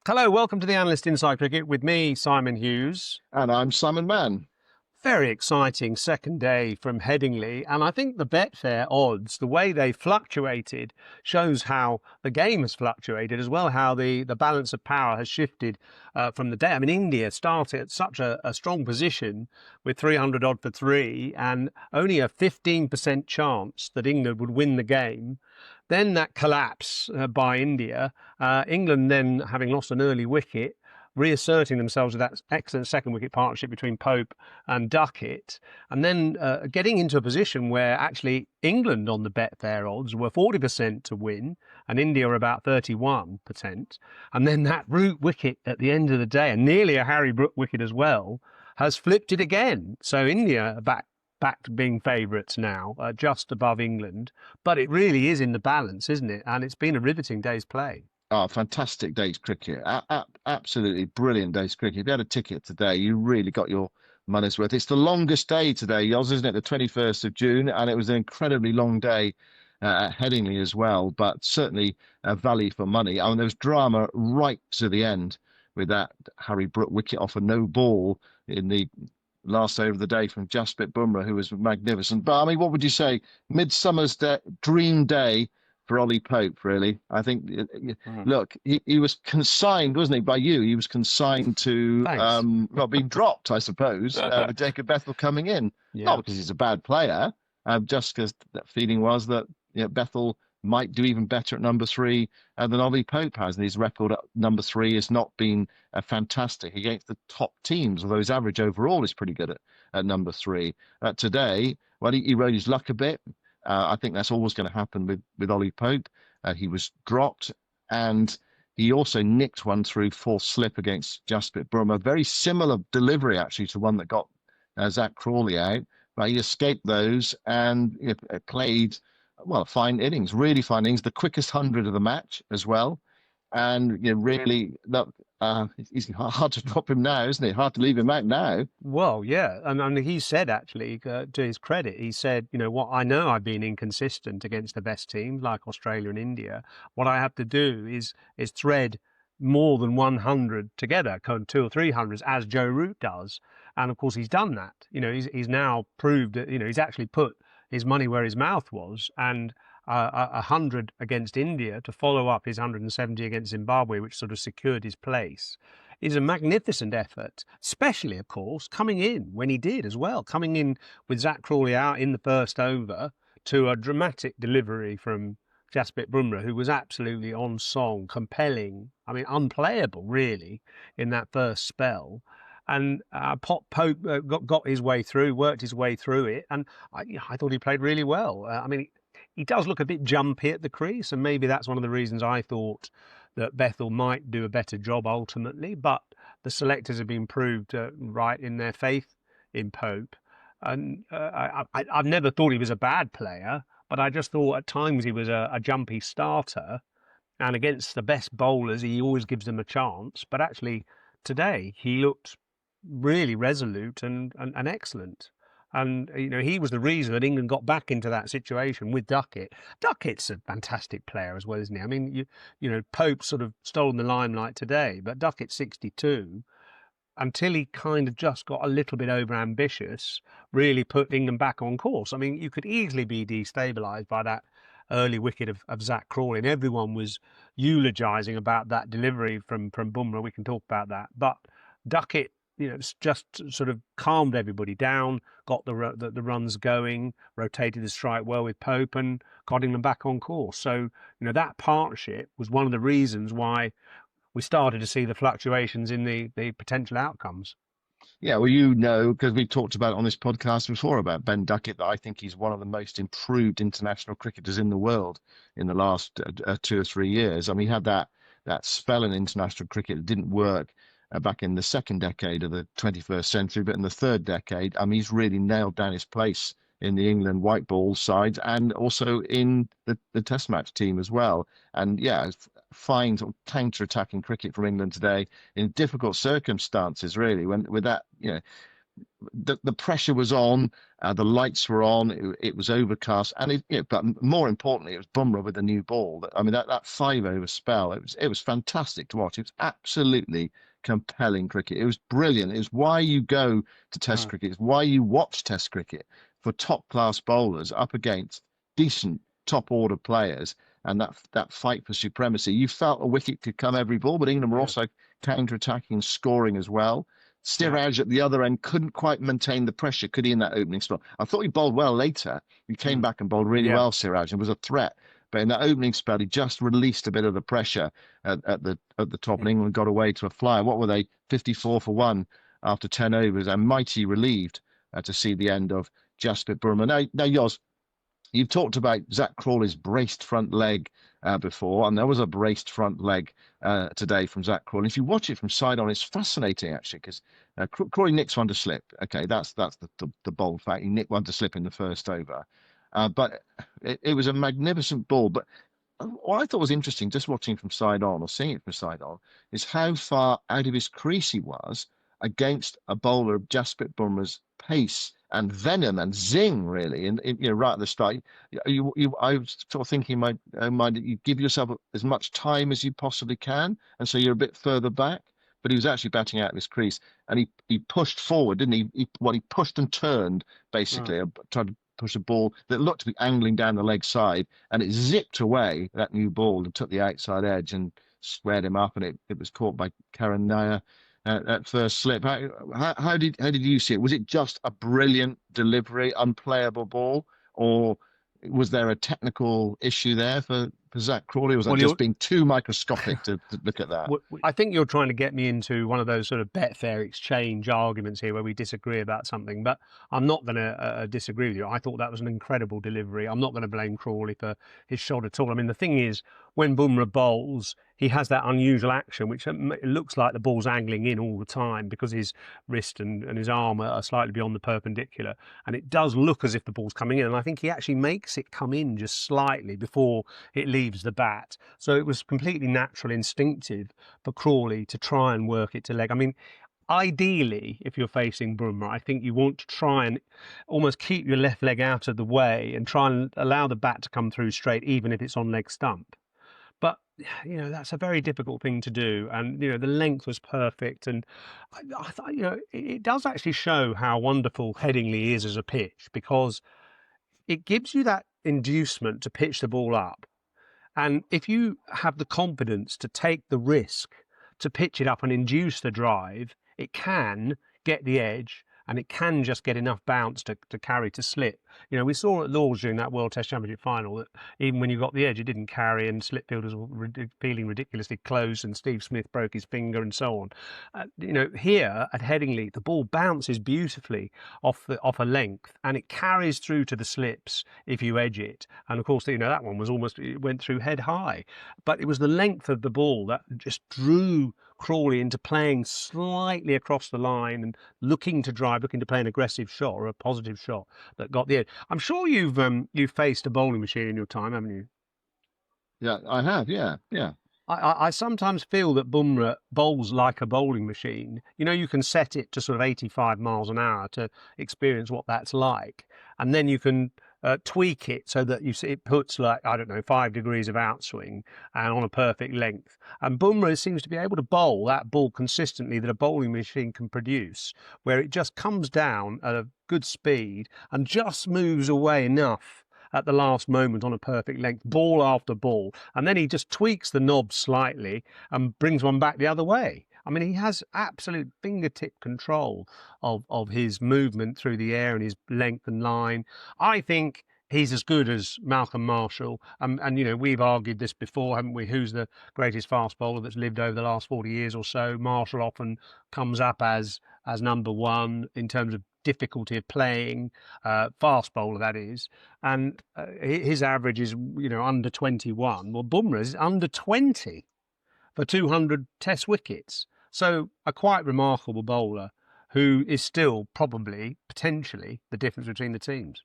Hello, welcome to the Analyst Inside Cricket with me, Simon Hughes. And I'm Simon Mann. Very exciting second day from Headingley, and I think the Betfair odds, the way they fluctuated, shows how the game has fluctuated as well, how the balance of power has shifted from the day. I mean, India started at such a strong position with 300 odd for three, and only a 15% chance that England would win the game. Then that collapse by India, England then having lost an early wicket, reasserting themselves with that excellent second wicket partnership between Pope and Duckett, and then getting into a position where actually England on the Betfair odds were 40% to win and India were about 31%. And then that root wicket at the end of the day, and nearly a Harry Brook wicket as well, has flipped it again. So India are back to being favourites now, just above England. But it really is in the balance, isn't it? And it's been a riveting day's play. Oh, fantastic day's cricket. Absolutely brilliant day's cricket. If you had a ticket today, you really got your money's worth. It's the longest day today, Yoz, isn't it? The 21st of June. And it was an incredibly long day at Headingley as well, but certainly a value for money. I mean, there was drama right to the end with that Harry Brook wicket off a no ball in the last over of the day from Jasprit Bumrah, who was magnificent. But I mean, what would you say? Midsummer's dream day for Ollie Pope, really. I think, look, he was consigned, wasn't he, by you? He was consigned to, well, being dropped, I suppose, with Jacob Bethell coming in. Yeah. Not because he's a bad player, just because that feeling was that Bethell might do even better at number three than Ollie Pope has. And his record at number three has not been fantastic against the top teams, although his average overall is pretty good at number three. Today, well, he rode his luck a bit. I think that's always going to happen with Ollie Pope. He was dropped, and he also nicked one through fourth slip against Jasprit Bumrah. Very similar delivery, actually, to one that got Zach Crawley out. But he escaped those and played, well, fine innings, really fine innings. The quickest 100 of the match as well. And really, look, it's hard to drop him now, isn't it? Hard to leave him out now. Well, yeah. And he said, actually, to his credit, he said, what I know I've been inconsistent against the best teams like Australia and India. What I have to do is thread more than 100 together, two or three hundreds, as Joe Root does. And of course, he's done that. He's now proved that, he's actually put his money where his mouth was. And 100 against India to follow up his 170 against Zimbabwe, which sort of secured his place, is a magnificent effort, especially, of course, coming in when he did as well, coming in with Zach Crawley out in the first over to a dramatic delivery from Jasprit Bumrah, who was absolutely on song, compelling, I mean, unplayable, really, in that first spell. And Pope got his way through, worked his way through it, and I thought he played really well. I mean, he does look a bit jumpy at the crease, and maybe that's one of the reasons I thought that Bethell might do a better job ultimately. But the selectors have been proved right in their faith in Pope. And I've never thought he was a bad player, but I just thought at times he was a jumpy starter. And against the best bowlers, he always gives them a chance. But actually, today, he looked really resolute and excellent. And, he was the reason that England got back into that situation with Duckett. Duckett's a fantastic player as well, isn't he? I mean, Pope sort of stolen the limelight today, but Duckett's 62, until he kind of just got a little bit over-ambitious, really put England back on course. I mean, you could easily be destabilised by that early wicket of Zach Crawley, and everyone was eulogising about that delivery from Bumrah. We can talk about that. But Duckett, just sort of calmed everybody down, got the runs going, rotated the strike well with Pope, and got England back on course. So, that partnership was one of the reasons why we started to see the fluctuations in the potential outcomes. Yeah, well, because we talked about it on this podcast before about Ben Duckett, that I think he's one of the most improved international cricketers in the world in the last 2 or 3 years. I mean, he had that spell in international cricket that didn't work back in the second decade of the 21st century, but in the third decade, I mean, he's really nailed down his place in the England white ball side and also in the Test match team as well. And yeah, fine sort of counter-attacking cricket from England today in difficult circumstances, really, with that, the pressure was on, the lights were on, it was overcast, and but more importantly, it was Bumrah with the new ball. I mean, that 5 over spell, it was fantastic to watch. It was absolutely compelling cricket. It was brilliant. It was why you go to Test Mm. cricket. It's why you watch Test cricket, for top class bowlers up against decent top order players, and that fight for supremacy. You felt a wicket could come every ball, but England were Yeah, also counter attacking and scoring as well. yeah, Siraj at the other end couldn't quite maintain the pressure, could he, in that opening spell? I thought he bowled well later. He came mm, back and bowled really yeah, well, Siraj, and was a threat. But in that opening spell, he just released a bit of the pressure at the top, yeah. and England got away to a flyer. What were they? 54 for one after 10 overs, and mighty relieved to see the end of Jasprit Bumrah. Now, Yoz, you've talked about Zach Crawley's braced front leg before, and there was a braced front leg today from Zach Crawley. If you watch it from side on, it's fascinating actually, because Crawley nicks one to slip. Okay, that's the bold fact. He nicked one to slip in the first over, but it was a magnificent ball. But what I thought was interesting, just watching from side on or seeing it from side on, is how far out of his crease he was against a bowler of Jasprit Bumrah's pace and venom and zing, really. And right at the start, I was sort of thinking, mind that you give yourself as much time as you possibly can, and so you're a bit further back. But he was actually batting out of his crease, and he pushed forward, didn't he? He pushed and turned Mm. basically, tried to push a ball that looked to be angling down the leg side, and it zipped away that new ball and took the outside edge and squared him up, and it was caught by Karen Nair at first slip. How did you see it? Was it just a brilliant delivery, unplayable ball, or was there a technical issue there for Zach Crawley? Or was that Well, just you're being too microscopic to look at that? I think you're trying to get me into one of those sort of Betfair exchange arguments here where we disagree about something, but I'm not going to disagree with you. I thought that was an incredible delivery. I'm not going to blame Crawley for his shot at all. I mean, the thing is, when Bumrah bowls, he has that unusual action, which it looks like the ball's angling in all the time because his wrist and his arm are slightly beyond the perpendicular. And it does look as if the ball's coming in. And I think he actually makes it come in just slightly before it leaves the bat. So it was completely natural, instinctive for Crawley to try and work it to leg. I mean, ideally, if you're facing Bumrah, I think you want to try and almost keep your left leg out of the way and try and allow the bat to come through straight, even if it's on leg stump. But that's a very difficult thing to do, and the length was perfect, and I thought it does actually show how wonderful Headingley is as a pitch, because it gives you that inducement to pitch the ball up. And if you have the confidence to take the risk to pitch it up and induce the drive, it can get the edge and it can just get enough bounce to carry to slip. We saw at Lords during that World Test Championship final that even when you got the edge, it didn't carry, and slip fielders were feeling ridiculously close, and Steve Smith broke his finger and so on. Here at Headingley, the ball bounces beautifully off a length, and it carries through to the slips if you edge it. And of course, that one was almost, it went through head high, but it was the length of the ball that just drew Crawley into playing slightly across the line and looking to play an aggressive shot or a positive shot that got the edge. I'm sure you've faced a bowling machine in your time, haven't you? Yeah, I have. Yeah, yeah. I sometimes feel that Bumrah bowls like a bowling machine. You can set it to sort of 85 miles an hour to experience what that's like. And then you can tweak it so that it puts, like, I don't know, 5 degrees of outswing and on a perfect length. And Bumrah seems to be able to bowl that ball consistently that a bowling machine can produce, where it just comes down at a good speed and just moves away enough at the last moment on a perfect length, ball after ball, and then he just tweaks the knob slightly and brings one back the other way. I mean, he has absolute fingertip control of his movement through the air and his length and line. I think he's as good as Malcolm Marshall. And we've argued this before, haven't we? Who's the greatest fast bowler that's lived over the last 40 years or so? Marshall often comes up as number one in terms of difficulty of playing, fast bowler that is, and his average is under 21. Well, Bumrah's under 20 for 200 Test wickets, so a quite remarkable bowler who is still probably potentially the difference between the teams.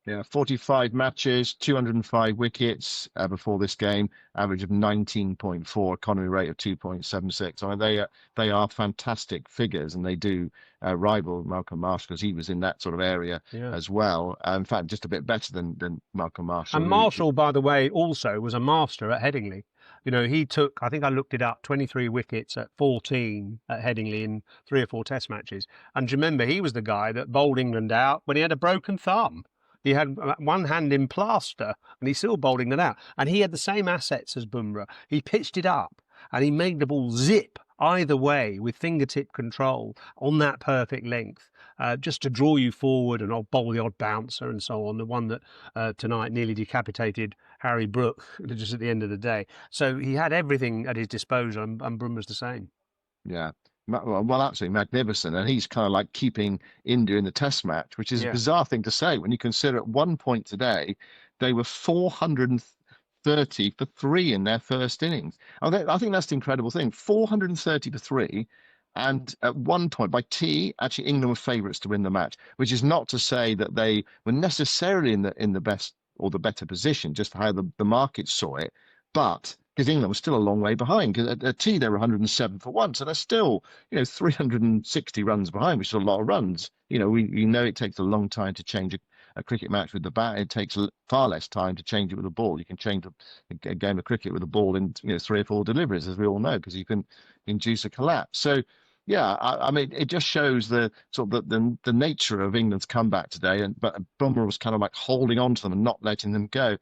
Yeah, 45 matches, 205 wickets before this game, average of 19.4, economy rate of 2.76. I mean, they are fantastic figures, and they do rival Malcolm Marsh because he was in that sort of area Yeah. as well. In fact, just a bit better than Malcolm And Marshall, who Marshall, by the way, also was a master at Headingley. You know, he took, I think I looked it up, 23 wickets at 14 at Headingley in 3 or 4 test matches. And do you remember, he was the guy that bowled England out when he had a broken thumb. He had one hand in plaster and he still bowled England out. And he had the same assets as Bumrah. He pitched it up and he made the ball zip either way with fingertip control on that perfect length, just to draw you forward and bowl the odd bouncer and so on. The one that tonight nearly decapitated Harry Brook just at the end of the day. So he had everything at his disposal, and Bumrah's the same. Yeah. Well, absolutely magnificent. And he's kind of like keeping India in the test match, which is a Yeah, bizarre thing to say when you consider at one point today, they were 430 for three in their first innings. I think that's the incredible thing. 430 for three. And at one point, by tea, actually England were favourites to win the match, which is not to say that they were necessarily in the best or the better position, just how the market saw it. But because England was still a long way behind, because at tea they were 107 for one, so they're still 360 runs behind, which is a lot of runs. We know it takes a long time to change a cricket match with the bat. It takes far less time to change it with a ball. You can change a game of cricket with a ball in 3 or 4 deliveries, as we all know, because you can induce a collapse. So yeah, I mean, it just shows the sort of the nature of England's comeback today. But Bumrah was kind of like holding on to them and not letting them go.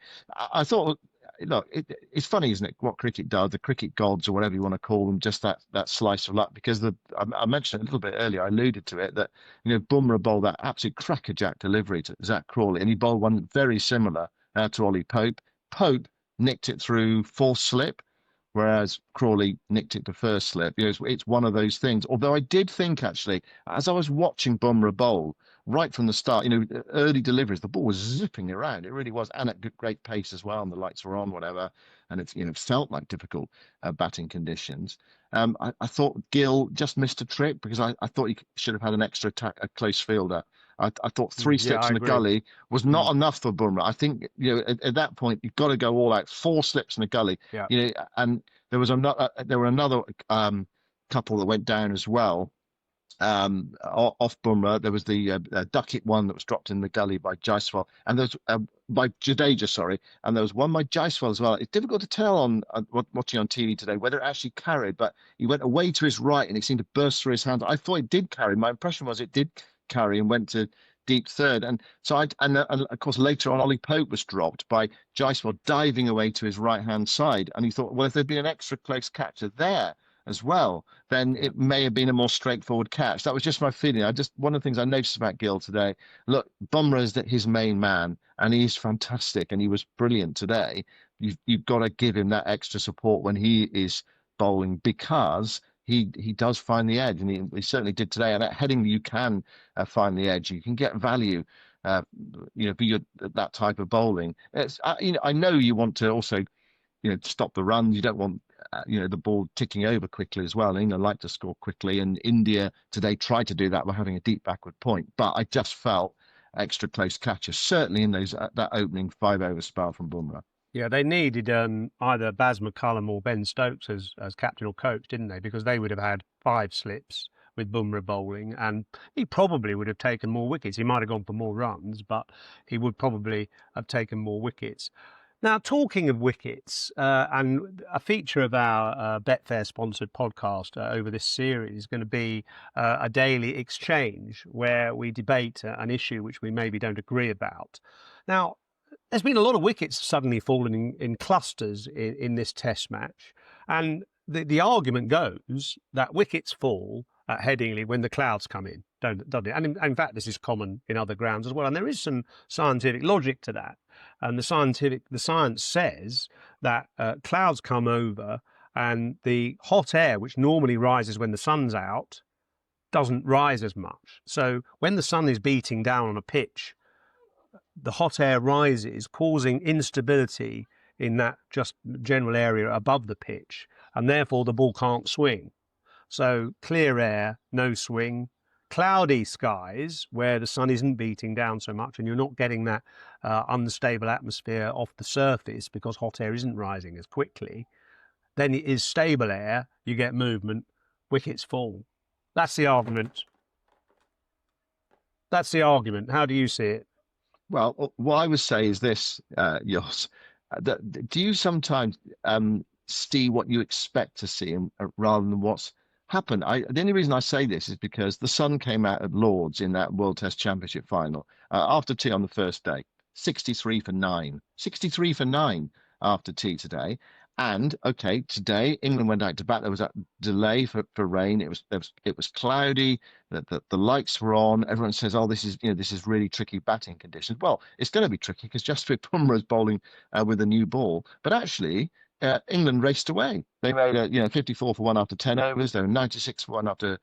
I thought, look, it's funny, isn't it? What cricket does, the cricket gods or whatever you want to call them, just that slice of luck. Because I mentioned it a little bit earlier, I alluded to it, that Bumrah bowled that absolute crackerjack delivery to Zach Crawley, and he bowled one very similar to Ollie Pope. Pope nicked it through fourth slip, whereas Crawley nicked it to first slip. It's one of those things. Although I did think, actually, as I was watching Bumrah bowl right from the start, early deliveries, the ball was zipping around. It really was, and at great pace as well. And the lights were on, whatever, and it felt like difficult batting conditions. I thought Gill just missed a trick because I thought he should have had an extra attack, a close fielder. I thought three yeah, slips I in the agree. gully was not enough for Bumrah. I think at that point you've got to go all out. 4 slips in the gully, Yeah, and there were another couple that went down as well. Off Bumrah, there was the Duckett one that was dropped in the gully by Jaiswal, and there's by Jadeja, sorry, and there was one by Jaiswal as well. It's difficult to tell on watching on TV today whether it actually carried, but he went away to his right and it seemed to burst through his hands. I thought it did carry. My impression was it did carry and went to deep third, and so and of course later on Ollie Pope was dropped by Jaiswal diving away to his right hand side, and he thought, well, if there'd been an extra close catcher there as well, then yeah. it may have been a more straightforward catch. That was just my feeling. One of the things I noticed about Gill today. Look, Bumrah is his main man, and he's fantastic, and he was brilliant today. You've got to give him that extra support when he is bowling, because he does find the edge, and he certainly did today. And at Headingley, you can find the edge. You can get value. For that type of bowling. I know you want to also stop the runs. You don't want the ball ticking over quickly as well. England like to score quickly, and India today tried to do that by having a deep backward point. But I just felt extra close catches, certainly in that opening 5 over spell from Bumrah. Yeah, they needed either Baz McCullum or Ben Stokes as captain or coach, didn't they? Because they would have had 5 slips with Bumrah bowling, and he probably would have taken more wickets. He might have gone for more runs, but he would probably have taken more wickets. Now, talking of wickets, and a feature of our Betfair sponsored podcast over this series is going to be a daily exchange where we debate an issue which we maybe don't agree about. Now, there's been a lot of wickets suddenly falling in clusters in this test match. And the argument goes that wickets fall at Headingley when the clouds come in, doesn't it? And in fact, this is common in other grounds as well. And there is some scientific logic to that. And the science says that clouds come over and the hot air, which normally rises when the sun's out, doesn't rise as much. So when the sun is beating down on a pitch, the hot air rises, causing instability in that just general area above the pitch, and therefore the ball can't swing. So clear air, no swing. cloudy skies where the sun isn't beating down so much and you're not getting that unstable atmosphere off the surface because hot air isn't rising as quickly, then it is stable air, you get movement, wickets fall. That's the argument. That's the argument. How do you see it? Well, what I would say is this, Jos, do you sometimes see what you expect to see rather than what's happened? The only reason I say this is because the sun came out at Lord's in that World Test Championship final after tea on the first day, 63 for nine, 63 for nine after tea today. And okay, today England went out to bat. There was a delay for rain. It was cloudy. The lights were on. Everyone says, "Oh, this is really tricky batting conditions." Well, it's going to be tricky because Jasprit Bumrah is bowling with a new ball. But actually, England raced away. They made 54 for one after 10 overs. They were 96 for one after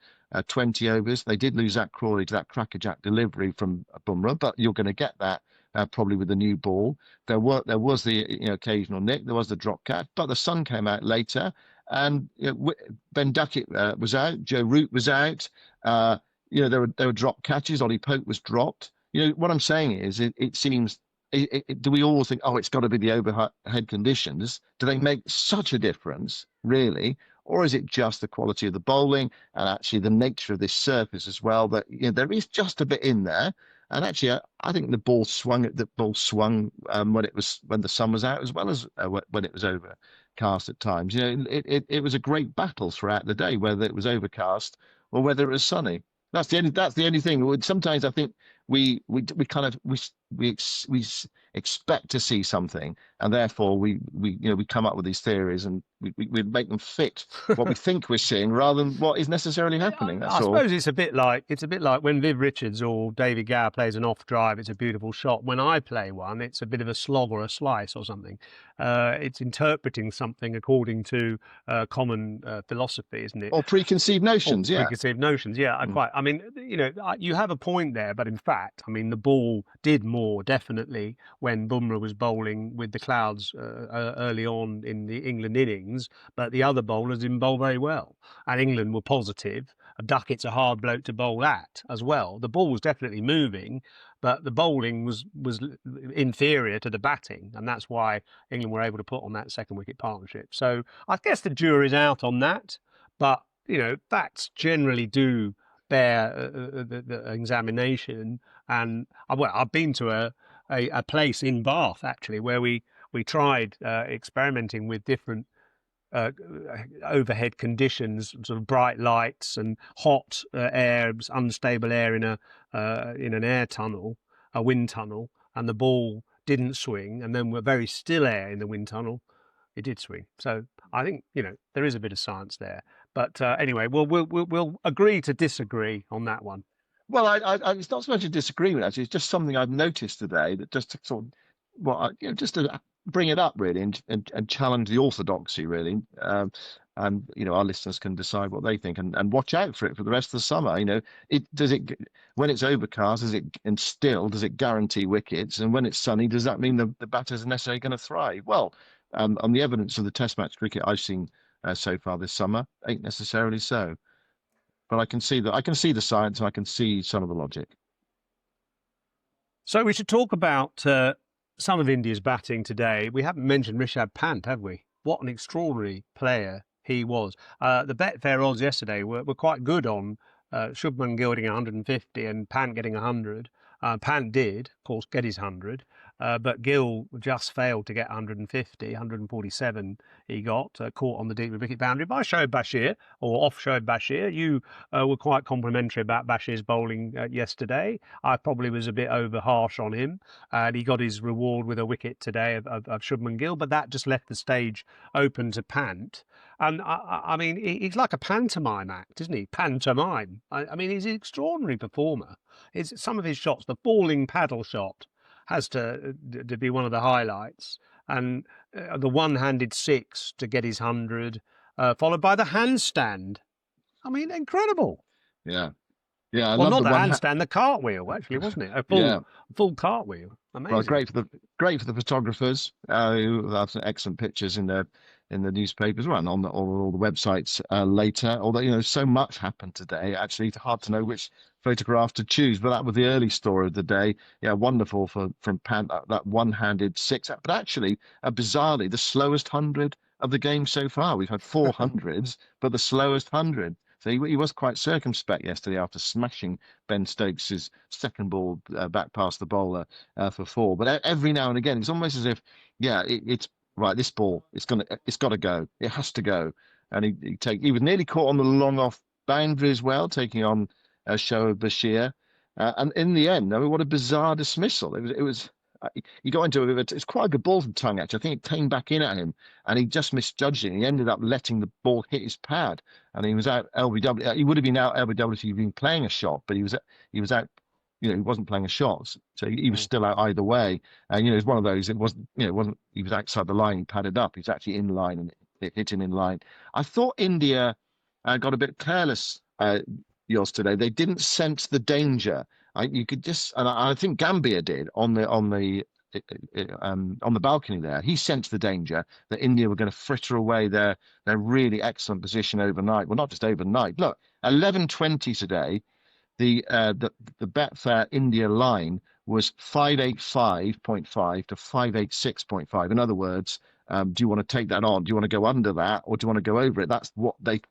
20 overs. They did lose Zach Crawley to that crackerjack delivery from Bumrah, but you're going to get that probably with a new ball. There was the occasional nick, there was the drop catch, but the sun came out later, and Ben Duckett was out, Joe Root was out. There were drop catches. Ollie Pope was dropped. What I'm saying is, it seems. Do we all think, oh, it's got to be the overhead conditions? Do they make such a difference, really? Or is it just the quality of the bowling and actually the nature of this surface as well? That there is just a bit in there. And actually, I think the ball swung when the sun was out, as well as when it was overcast at times. It was a great battle throughout the day, whether it was overcast or whether it was sunny. That's the only thing. Sometimes I think we expect to see something, and therefore we come up with these theories, and we make them fit what we think we're seeing rather than what is necessarily happening. That's I all. suppose it's a bit like when Viv Richards or David Gower plays an off drive, it's a beautiful shot. When I play one, it's a bit of a slog or a slice or something. It's interpreting something according to common philosophy, isn't it? Or preconceived notions, yeah. Preconceived notions, yeah. I mean, you have a point there, but in fact, I mean, the ball did more definitely when Bumrah was bowling with the clouds early on in the England innings, but the other bowlers didn't bowl very well, and England were positive. Duckett's a hard bloke to bowl at as well. The ball was definitely moving, but the bowling was inferior to the batting, and that's why England were able to put on that second wicket partnership. So I guess the jury's out on that, but facts generally do bear the examination. And I've been to a place in Bath actually where we tried experimenting with different overhead conditions, sort of bright lights and hot air, unstable air in an air tunnel, a wind tunnel, and the ball didn't swing, and then very still air in the wind tunnel, it did swing. So I think there is a bit of science there. But anyway, we'll agree to disagree on that one. Well, it's not so much a disagreement, actually. It's just something I've noticed today, that just to sort of, just to bring it up really, and challenge the orthodoxy really. And our listeners can decide what they think, and watch out for it for the rest of the summer. When it's overcast, does it guarantee wickets? And when it's sunny, does that mean the batters are necessarily going to thrive? Well, on the evidence of the Test match cricket I've seen so far this summer, ain't necessarily so. But I can see the science, and I can see some of the logic. So we should talk about some of India's batting today. We haven't mentioned Rishabh Pant, have we? What an extraordinary player he was. The Betfair odds yesterday were quite good on Shubman Gill getting 150 and Pant getting 100. Pant did, of course, get his 100, but Gill just failed to get 150, 147 he got, caught on the deep wicket boundary by Shoaib Bashir, or off Shoaib Bashir. You were quite complimentary about Bashir's bowling yesterday. I probably was a bit over harsh on him, and he got his reward with a wicket today of Shubman Gill, but that just left the stage open to Pant. And I mean, he's like a pantomime act, isn't he? Pantomime. I mean, he's an extraordinary performer. Some of his shots, the falling paddle shot, has to be one of the highlights, and the one-handed six to get his 100, followed by the handstand. I mean, incredible. Yeah, yeah. Well, not the handstand, the cartwheel, actually, wasn't it? A full cartwheel. Amazing. Well, great for the photographers who have some excellent pictures in their in the newspapers, well, and on all the websites later. Although so much happened today, actually, it's hard to know which photograph to choose. But that was the early story of the day. Yeah, wonderful from Pan, that one-handed six. But actually, bizarrely, the slowest 100 of the game so far. We've had 400s, but the slowest 100. So he was quite circumspect yesterday after smashing Ben Stokes's second ball back past the bowler for four. But every now and again, it's almost as if, yeah, it's right. This ball, it's got to go. It has to go. And he was nearly caught on the long off boundary as well, taking on a show of Bashir. And in the end, I mean, what a bizarre dismissal! It was. He got into it. It's quite a good ball from Tongue, actually. I think it came back in at him, and he just misjudged it. He ended up letting the ball hit his pad, and he was out LBW. He would have been out LBW if he'd been playing a shot, but he was out. He wasn't playing a shot, so he was still out either way. And it's one of those. It wasn't. He was outside the line, padded up. He was actually in line, and it hit him in line. I thought India got a bit careless yours today. They didn't sense the danger. You could just, and I think Gambia did on the balcony there. He sensed the danger that India were going to fritter away their really excellent position overnight. Well, not just overnight. Look, 11:20 today. The Betfair India line was 585.5 to 586.5. In other words, do you want to take that on? Do you want to go under that, or do you want to go over it? That's what the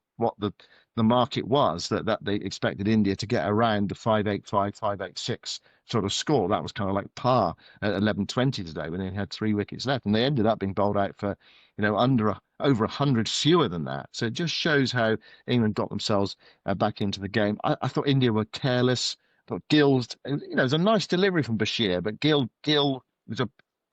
market was that they expected India to get around the 585, 586 sort of score. That was kind of like par at 11:20 today when they had 3 wickets left, and they ended up being bowled out for over 100 fewer than that. So it just shows how England got themselves back into the game. I thought India were careless. I thought Gill's, it was a nice delivery from Bashir, but Gill was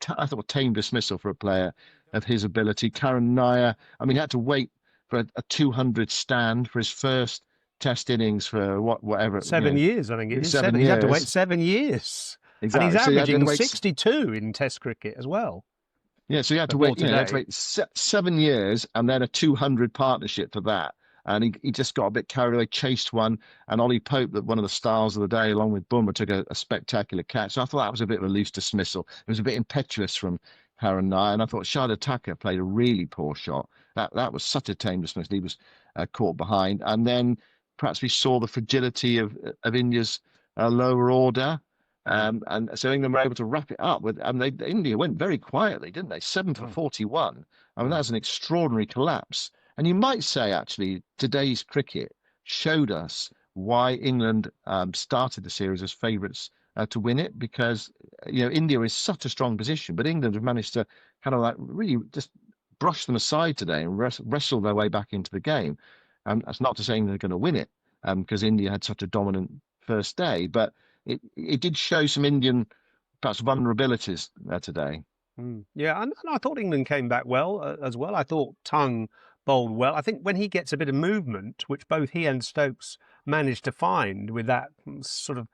I thought, a tame dismissal for a player of his ability. Karan Nair, I mean, he had to wait for a 200 stand for his first Test innings for whatever 7 years, I think it is. 7 years. He's had to wait 7 years, and Exactly. he's So he had to averaging wait. 62 in Test cricket as well. Yeah, so you had to Before wait. You had to today, wait 7 years and then a 200 partnership for that. And he just got a bit carried away, chased one, and Ollie Pope, that one of the stars of the day, along with Bumrah, took a spectacular catch. So I thought that was a bit of a loose dismissal. It was a bit impetuous from Haran Nair, and I thought Shardul Thakur played a really poor shot. That was such a tame dismissal. He was caught behind, and then perhaps we saw the fragility of India's lower order. And so England were able to wrap it up with, and India went very quietly, didn't they? 7 for 41. I mean, that's an extraordinary collapse. And you might say, actually, today's cricket showed us why England started the series as favourites to win it, because India is such a strong position, but England have managed to kind of like really just brush them aside today and wrestle their way back into the game. That's not to say they're going to win it, because India had such a dominant first day, but it did show some Indian perhaps vulnerabilities today. Yeah, and I thought England came back well as well. I thought Tongue bowled well. I think when he gets a bit of movement, which both he and Stokes managed to find with that sort of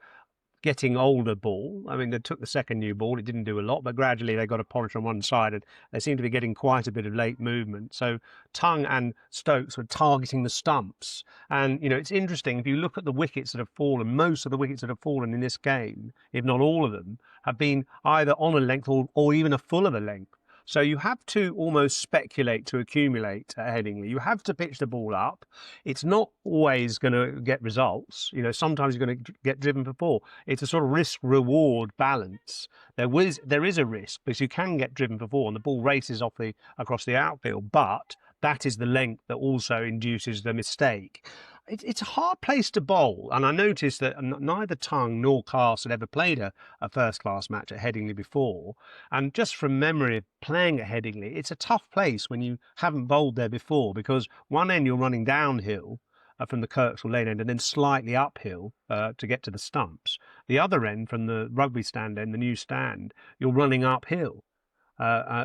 getting older ball. I mean, they took the second new ball. It didn't do a lot, but gradually they got a polish on one side, and they seemed to be getting quite a bit of late movement. So Tongue and Stokes were targeting the stumps. And, it's interesting. If you look at the wickets that have fallen, most of the wickets that have fallen in this game, if not all of them, have been either on a length or even a full of a length. So you have to almost speculate to accumulate at Headingley. You have to pitch the ball up. It's not always going to get results. Sometimes you're going to get driven for four. It's a sort of risk-reward balance. There is a risk because you can get driven for four and the ball races across the outfield, but that is the length that also induces the mistake. It's a hard place to bowl, and I noticed that neither Tongue nor Cast had ever played a first-class match at Headingley before. And just from memory of playing at Headingley, it's a tough place when you haven't bowled there before, because one end you're running downhill from the Kirksall Lane end and then slightly uphill to get to the stumps. The other end, from the rugby stand end, the new stand, you're running uphill.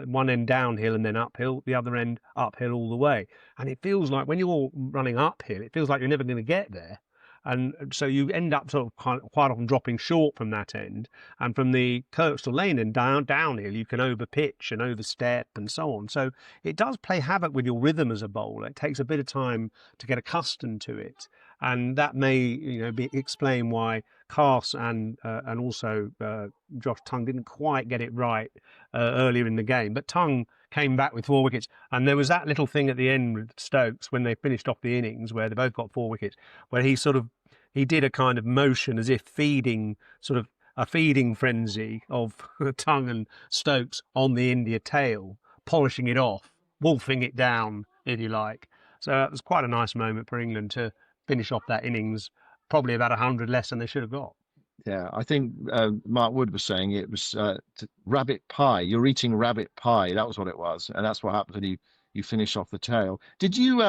One end downhill and then uphill, the other end uphill all the way. And it feels like when you're running uphill, it feels like you're never going to get there. And so you end up sort of quite often dropping short from that end. And from the Kirksall Lane and downhill, you can overpitch and overstep and so on. So it does play havoc with your rhythm as a bowler. It takes a bit of time to get accustomed to it. And that may, explain why Cast and also Josh Tongue didn't quite get it right earlier in the game. But Tongue came back with 4 wickets. And there was that little thing at the end with Stokes when they finished off the innings where they both got 4 wickets, where he did a kind of motion as if feeding, sort of a feeding frenzy of Tongue and Stokes on the India tail, polishing it off, wolfing it down, if you like. So it was quite a nice moment for England to finish off that innings, probably about 100 less than they should have got. Yeah, I think Mark Wood was saying it was rabbit pie. You're eating rabbit pie. That was what it was, and that's what happens when you finish off the tail. Did you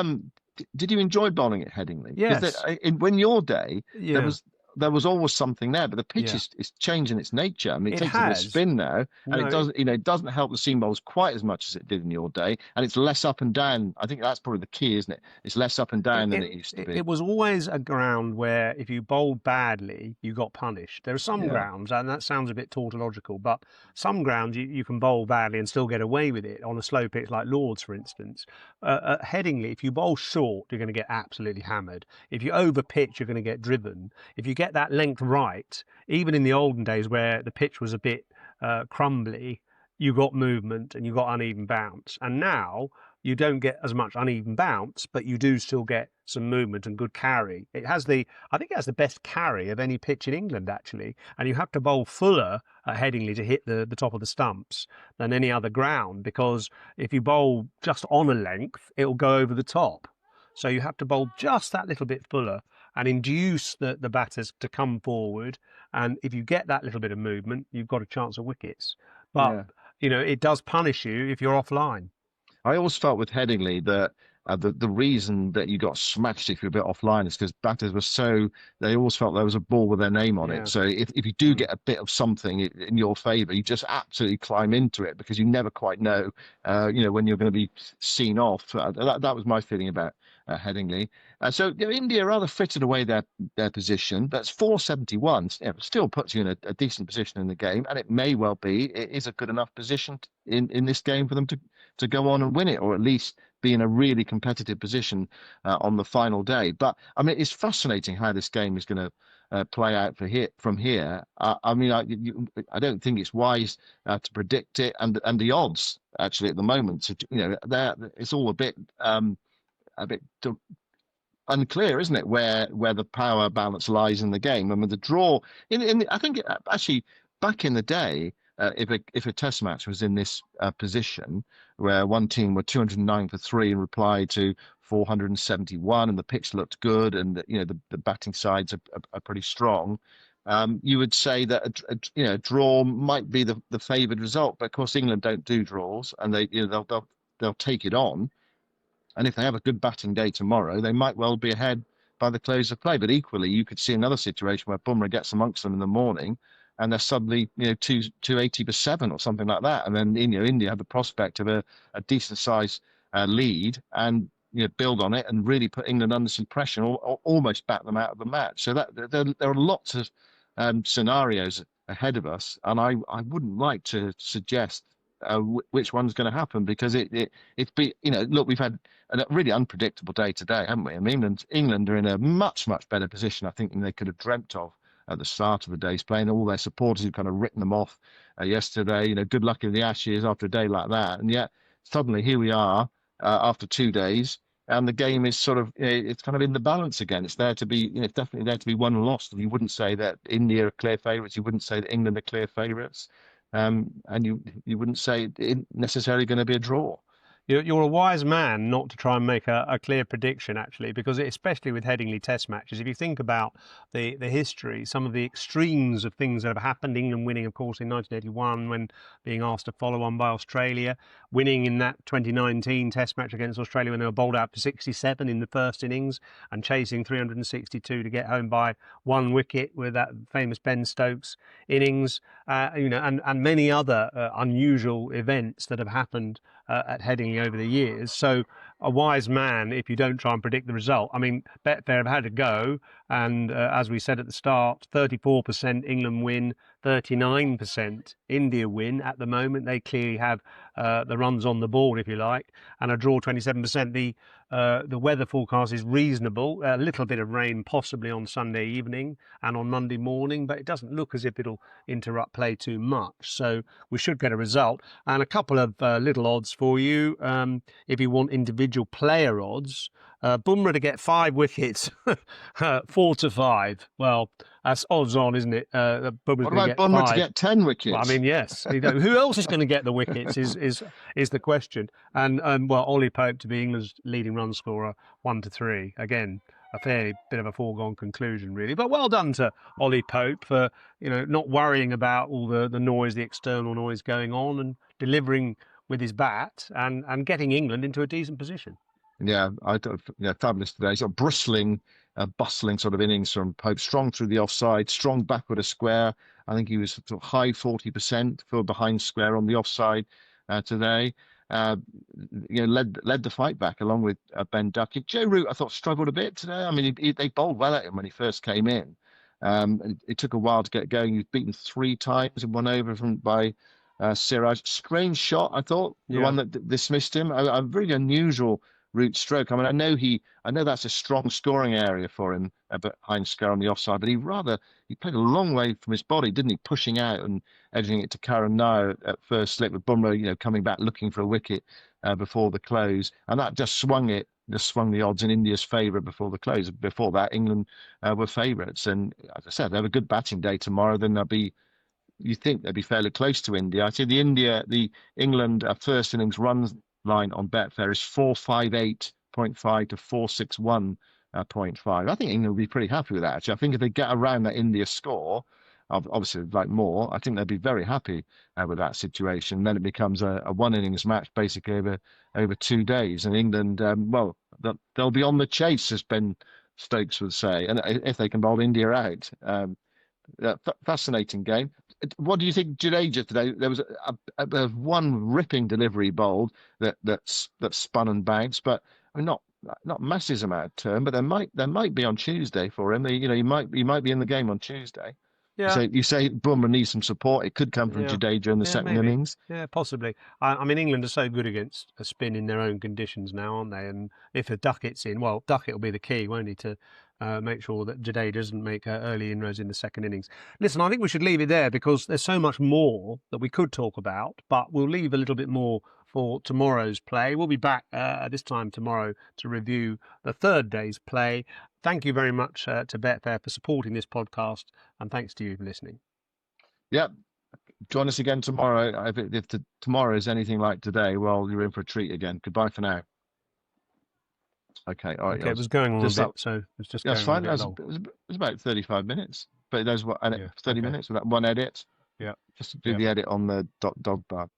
enjoy bowling at Headingley? Because Yes, when your day there yeah, was there was always something there, but the pitch yeah, is changing its nature. I mean, it it takes a bit of has. spin now, and No, it, it doesn't help the seam bowls quite as much as it did in your day, and it's less up and down. I think that's probably the key, isn't it? It's less up and It, down than it it used to it be. was always a ground where if you bowled badly, you got punished. There are some Yeah, grounds, and that sounds a bit tautological, but some grounds you can bowl badly and still get away with it on a slow pitch like Lord's, for instance. At Headingley, if you bowl short, you're going to get absolutely hammered. If you over pitch, you're going to get driven. If you get that length right, even in the olden days where the pitch was a bit crumbly, you got movement and you got uneven bounce. And now you don't get as much uneven bounce, but you do still get some movement and good carry. I think it has the best carry of any pitch in England, actually. And you have to bowl fuller at Headingley to hit the top of the stumps than any other ground, because if you bowl just on a length, it'll go over the top. So you have to bowl just that little bit fuller and induce the batters to come forward. And if you get that little bit of movement, you've got a chance of wickets. But, yeah. it does punish you if you're offline. I always felt with Headingley that the reason that you got smashed if you're a bit offline is because batters were so they always felt there was a ball with their name on it. Yeah. So if you do Mm. get a bit of something in your favour, you just absolutely climb into it because you never quite know, when you're going to be seen off. That was my feeling about Headingley. India rather frittered away their position. That's 471. Still puts you in a decent position in the game, and it may well be it is a good enough position in this game for them to go on and win it, or at least be in a really competitive position on the final day. But I mean, it's fascinating how this game is going to play out from here. I mean, I don't think it's wise to predict it, and the odds actually at the moment, so, it's all a bit unclear, isn't it, where the power balance lies in the game? I mean, the draw I think actually back in the day, if a test match was in this position where one team were 209 for three in reply to 471, and the pitch looked good, and the batting sides are pretty strong. You would say that a draw might be the favoured result, but of course England don't do draws, and they'll take it on. And if they have a good batting day tomorrow, they might well be ahead by the close of play. But equally, you could see another situation where Bumrah gets amongst them in the morning, and they're suddenly, 280 for seven or something like that. And then, India have the prospect of a decent sized lead, and build on it and really put England under some pressure, or almost bat them out of the match. So that there are lots of scenarios ahead of us, and I wouldn't like to suggest which one's going to happen, because it's be look, we've had a really unpredictable day today, haven't we? I mean, England are in a much better position, I think, than they could have dreamt of at the start of the day's playing. All their supporters have kind of written them off yesterday. Good luck in the Ashes after a day like that, and yet suddenly here we are after 2 days. And the game is sort of, it's kind of in the balance again. It's there to be, it's definitely there to be won and lost. You wouldn't say that India are clear favourites. You wouldn't say that England are clear favourites. And you wouldn't say it necessarily going to be a draw. You're a wise man not to try and make a clear prediction, actually, because especially with Headingley Test matches, if you think about the history, some of the extremes of things that have happened, England winning, of course, in 1981 when being asked to follow on by Australia, winning in that 2019 Test match against Australia when they were bowled out for 67 in the first innings and chasing 362 to get home by 1 wicket with that famous Ben Stokes innings, and many other unusual events that have happened at Headingley over the years. So a wise man if you don't try and predict the result. I mean, Betfair have had a go, and as we said at the start, 34% England win, 39% India win at the moment. They clearly have the runs on the board, if you like, and a draw 27%. The weather forecast is reasonable. A little bit of rain possibly on Sunday evening and on Monday morning, but it doesn't look as if it'll interrupt play too much. So we should get a result. And a couple of little odds for you if you want individual player odds. Bumrah to get 5 wickets, 4-5. Well, that's odds on, isn't it? Bumrah's What going to about get Bumrah to 5. get 10 Well, I wickets? mean, yes. Who else is going to get the wickets is the question. And well, Ollie Pope to be England's leading run scorer, 1-3. Again, a fair bit of a foregone conclusion, really. But well done to Ollie Pope for not worrying about all the noise, the external noise going on, and delivering with his bat and getting England into a decent position. Yeah, fabulous today. Sort of bristling, bustling sort of innings from Pope. Strong through the offside, strong backward a square. I think he was sort of high 40% for behind square on the offside today. Led the fight back along with Ben Duckett. Joe Root, I thought, struggled a bit today. I mean, they bowled well at him when he first came in. It took a while to get going. He was beaten 3 times in 1 over by Siraj. Strange shot, I thought, the one that dismissed him. A really unusual Root stroke. I mean, I know that's a strong scoring area for him behind square on the offside, but he played a long way from his body, didn't he? Pushing out and edging it to Karan Nair at first slip, with Bumrah, coming back looking for a wicket before the close, and that just swung the odds in India's favour before the close. Before that, England were favourites, and as I said, they have a good batting day tomorrow. Then you think they'd be fairly close to India. I see the England first innings runs line on Betfair is 458.5 to 461.5. I think England will be pretty happy with that, actually. I think if they get around that India score, obviously like more, I think they'll be very happy with that situation. Then it becomes a 1 innings match basically over 2 days, and England, they'll be on the chase, as Ben Stokes would say, and if they can bowl India out. Fascinating game. What do you think, Jadeja today? There was a one ripping delivery bowled that spun and bounced, but I mean, not masses amount of turn, but there might be on Tuesday for him. He might be in the game on Tuesday. Yeah. You say Bumrah needs some support. It could come from Jadeja in the second innings. Yeah, possibly. I mean, England are so good against a spin in their own conditions now, aren't they? And if a Duckett's in, well, Duckett will be the key, won't he, to make sure that Jadeja doesn't make early inroads in the second innings. Listen, I think we should leave it there because there's so much more that we could talk about, but we'll leave a little bit more for tomorrow's play. We'll be back at this time tomorrow to review the third day's play. Thank you very much to Betfair for supporting this podcast, and thanks to you for listening. Yep. Join us again tomorrow. If tomorrow is anything like today, well, you're in for a treat again. Goodbye for now. Okay, all right. Okay, it was going on a bit, so it's just going on a bit long. It was about 35 minutes, but there's 30 minutes with that one edit. Yeah. Just to do the edit on the dog bar.